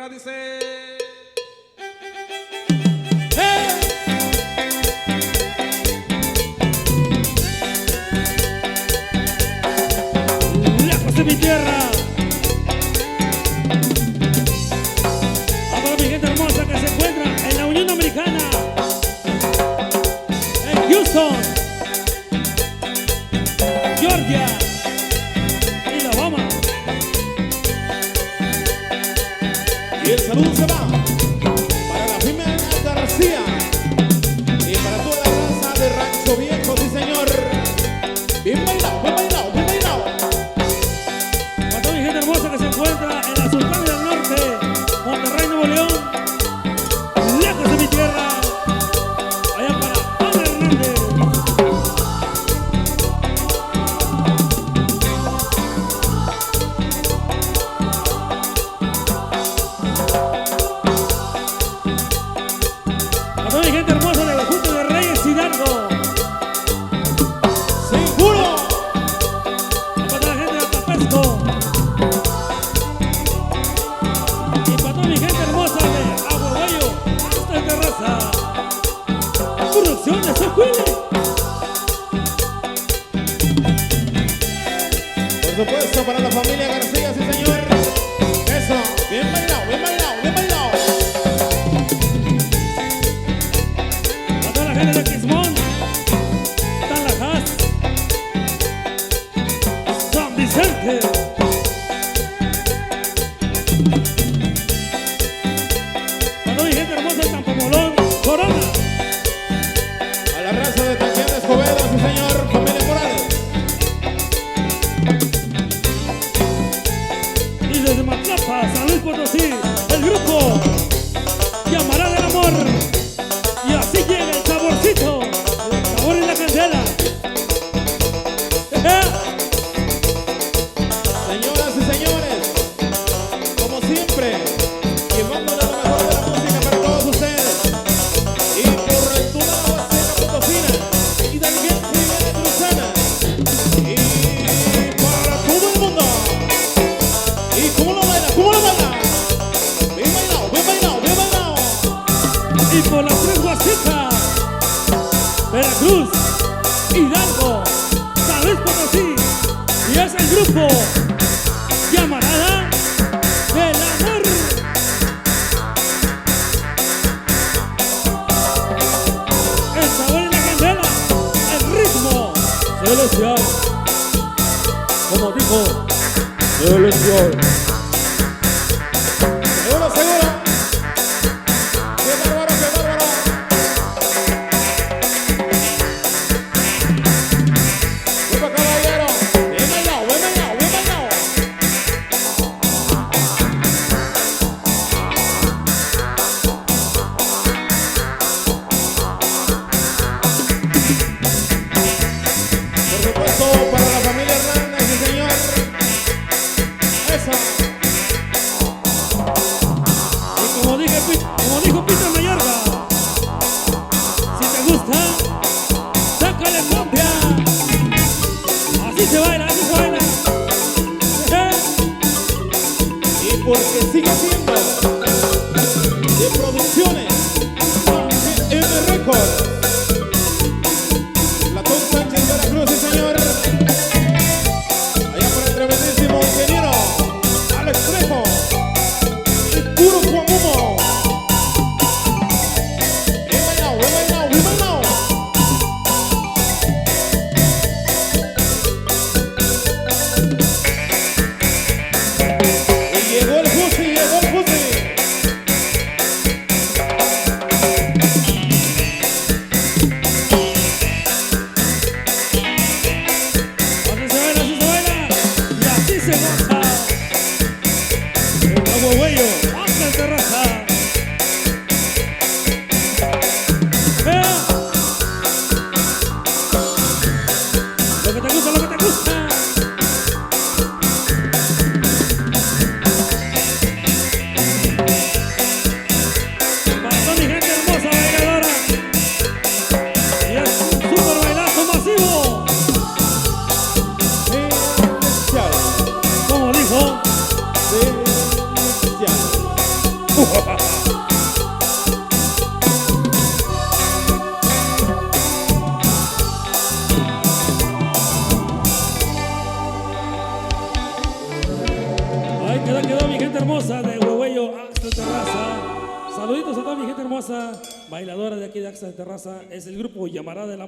tierra, dice. Lejos de mi tierra. A toda mi gente hermosa que se encuentra en la Unión Americana, en Houston, Georgia y Alabama. Y el saludo se va para la Jimena García y para toda la raza de Rancho Viejo, sí señor. Bien bailado, bien bailado, bien bailado. Para toda mi gente hermosa que se encuentra en la Sultana del Norte, Monterrey, Nuevo León, lejos de mi tierra, allá para Ana Hernández. Para toda mi gente hermosa de Junto de Reyes Hidalgo. ¡Seguro! Para toda la gente de Atapesco. Y para toda mi gente hermosa de Aguaguayo, hasta el Terraza. Producciones Ocuile. Por supuesto, para la familia García, sí señor. Eso, bien bailado, bien bailado, bien bailado. Para toda la gente de Quismón, Tallahassee, San Vicente. Para toda mi gente hermosa de Tampamolón, Corona. A la raza de Taquián de Escobedo, sí señor, familia Morales. Y desde Matlapa, San Luis Potosí, el grupo Llamará del Amor. Y así llega el saborcito, el sabor en la candela. Señoras y señores, como siempre, llevándole lo mejor de la música para todos ustedes. Y por toda la Huasteca Potosina y Hidalguense y Veracruzana. Y para todo el mundo. ¿Y cómo lo baila? ¿Cómo lo baila? Bien bailado, bien bailado, bien bailado. Y por las tres Huastecas, Veracruz, Hidalgo, San Luis Potosí. Y es el grupo Llamarada del Amor. El sabor en la candela, el ritmo celestial. Como dijo, celestial. Seguro, seguro. Qué bárbaro, qué bárbaro. Vuelva, caballero. Bien bailado, bien bailado, bien bailado. Por supuesto, para la familia Hernández, sí señor. Eso. Y como dijo Peter Mayorga, si te gusta, sácale copia. Así se baila, así se baila. Y porque sigue siendo de producciones M Records, la Sánchez Veracruz, sí señor. Allá por el tremendísimo ingeniero Alex Trejo y puro Cuamumo. Bien bailado, bien bailado, bien bailado. Y llegó el Fusi, llegó el Fusi. Ahí quedó mi gente hermosa de Huehueyo, Axel Terraza. Saluditos a toda mi gente hermosa, bailadora de aquí de Axel Terraza. Es el grupo Llamarada de la